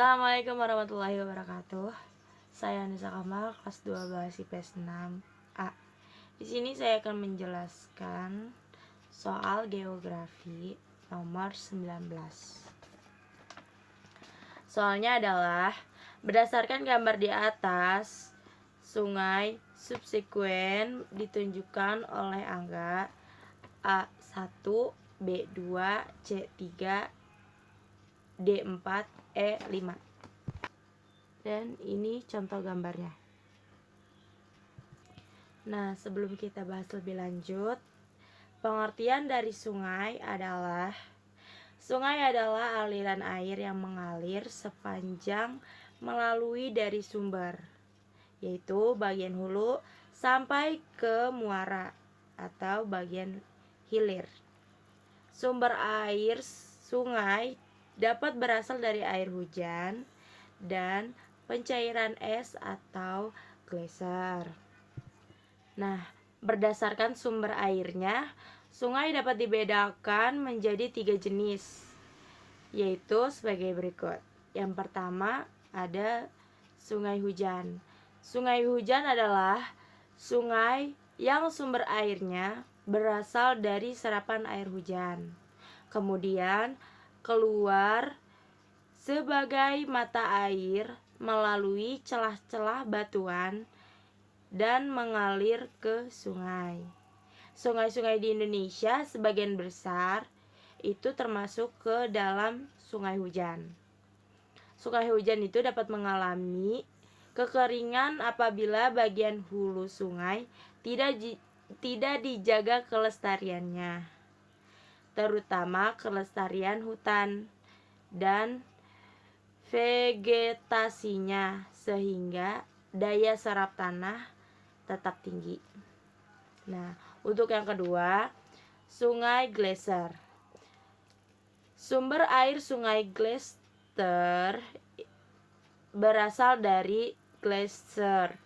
Assalamualaikum warahmatullahi wabarakatuh. Saya Anissa Kamal, kelas 12 IPS 6A. Di sini saya akan menjelaskan soal geografi nomor 19. Soalnya adalah berdasarkan gambar di atas, sungai subsekuen ditunjukkan oleh angka A1, B2, C3, D4, E5. Dan ini contoh gambarnya. Nah, sebelum kita bahas lebih lanjut, pengertian dari sungai adalah aliran air yang mengalir sepanjang melalui dari sumber, yaitu bagian hulu sampai ke muara atau bagian hilir. Sumber air sungai dapat berasal dari air hujan dan pencairan es atau geyser. Nah, berdasarkan sumber airnya, sungai dapat dibedakan menjadi 3 jenis, yaitu sebagai berikut. Yang pertama ada sungai hujan. Sungai hujan adalah sungai yang sumber airnya berasal dari serapan air hujan, kemudian keluar sebagai mata air melalui celah-celah batuan dan mengalir ke sungai. Sungai-sungai di Indonesia sebagian besar itu termasuk ke dalam sungai hujan. Sungai hujan itu dapat mengalami kekeringan apabila bagian hulu sungai tidak dijaga kelestariannya, terutama kelestarian hutan dan vegetasinya, sehingga daya serap tanah tetap tinggi. Nah, untuk yang kedua, sungai geyser. Sumber air sungai geyser berasal dari geyser.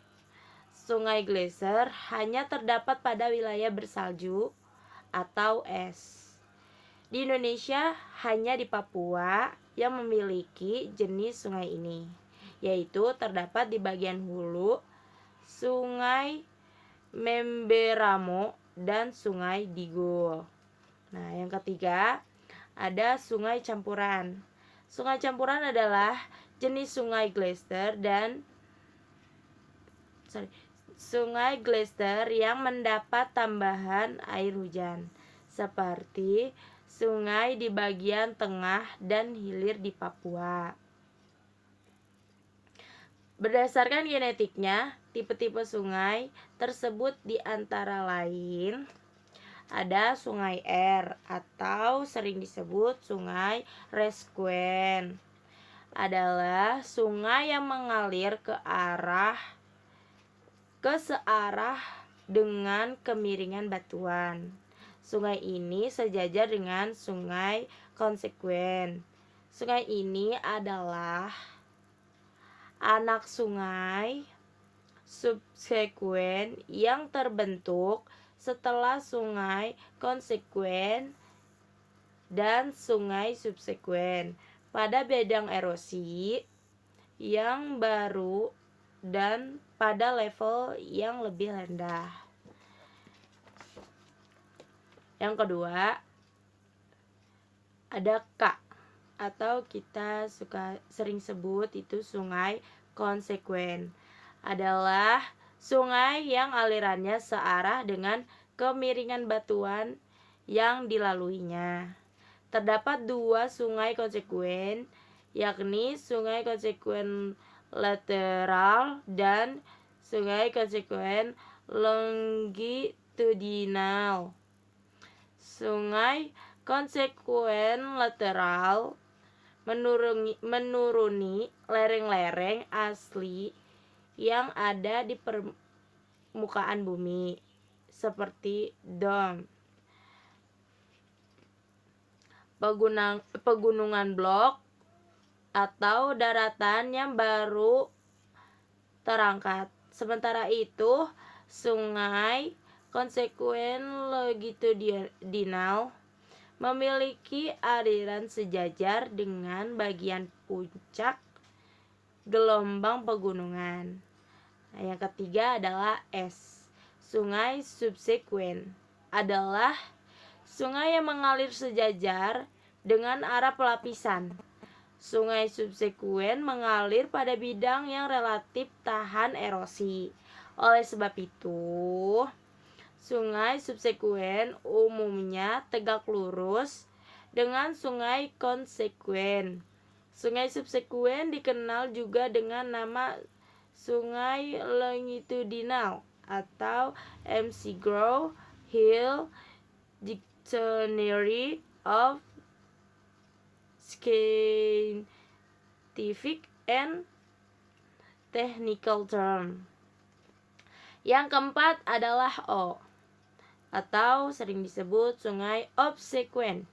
Sungai geyser hanya terdapat pada wilayah bersalju atau es. Di Indonesia hanya di Papua yang memiliki jenis sungai ini, yaitu terdapat di bagian hulu Sungai Memberamo dan Sungai Digul. Nah, yang ketiga ada sungai campuran. Sungai campuran adalah jenis sungai geyser sungai geyser yang mendapat tambahan air hujan, seperti sungai di bagian tengah dan hilir di Papua. Berdasarkan genetiknya, tipe-tipe sungai tersebut di antara lain ada sungai R atau sering disebut sungai rescuen. Adalah sungai yang mengalir searah dengan kemiringan batuan. Sungai ini sejajar dengan sungai konsekuen. Sungai ini adalah anak sungai subsekuen yang terbentuk setelah sungai konsekuen dan sungai subsekuen pada bidang erosi yang baru dan pada level yang lebih rendah. Yang kedua ada K, atau kita sering sebut itu sungai konsekuen. Adalah sungai yang alirannya searah dengan kemiringan batuan yang dilaluinya. Terdapat 2 sungai konsekuen, yakni sungai konsekuen lateral dan sungai konsekuen longitudinal. Sungai konsekuen lateral menuruni lereng-lereng asli yang ada di permukaan bumi, seperti dom, pegunungan blok, atau daratan yang baru terangkat. Sementara itu, sungai konsekuen longitudinal memiliki aliran sejajar dengan bagian puncak gelombang pegunungan. Nah, yang ketiga adalah S. Sungai subsekuen adalah sungai yang mengalir sejajar dengan arah pelapisan. Sungai subsekuen mengalir pada bidang yang relatif tahan erosi. Oleh sebab itu, sungai subsekuen umumnya tegak lurus dengan sungai konsekuen. Sungai subsekuen dikenal juga dengan nama sungai longitudinal atau McGraw-Hill Dictionary of Scientific and Technical Term. Yang keempat adalah O, atau sering disebut sungai obsekuen.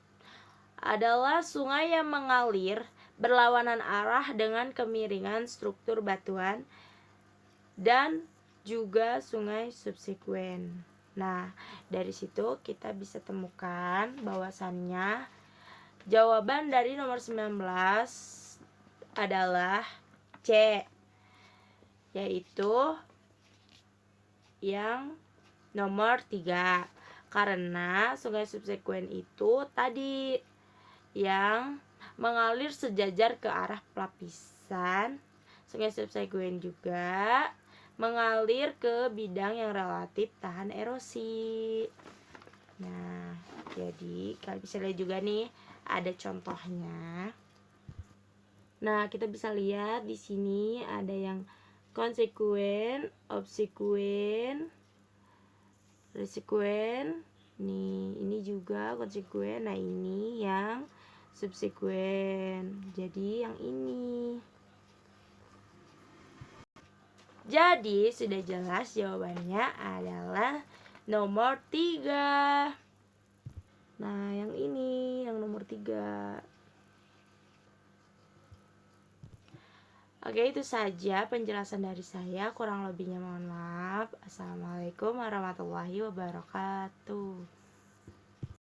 Adalah sungai yang mengalir berlawanan arah dengan kemiringan struktur batuan dan juga sungai subsekuen. Nah, dari situ kita bisa temukan bahwasannya jawaban dari nomor 19 adalah C, yaitu yang nomor 3. Karena sungai subsekuen itu tadi yang mengalir sejajar ke arah pelapisan. Sungai subsekuen juga mengalir ke bidang yang relatif tahan erosi. Nah, jadi kalian bisa lihat juga nih ada contohnya. Nah, kita bisa lihat di sini ada yang konsekuen, obsekuen, resekuen. Nih, ini juga konsekuen. Nah, ini yang subsekuen. Jadi yang ini. Jadi sudah jelas jawabannya adalah nomor 3. Nah, yang ini yang nomor 3. Oke, itu saja penjelasan dari saya. Kurang lebihnya mohon maaf. Assalamualaikum warahmatullahi wabarakatuh.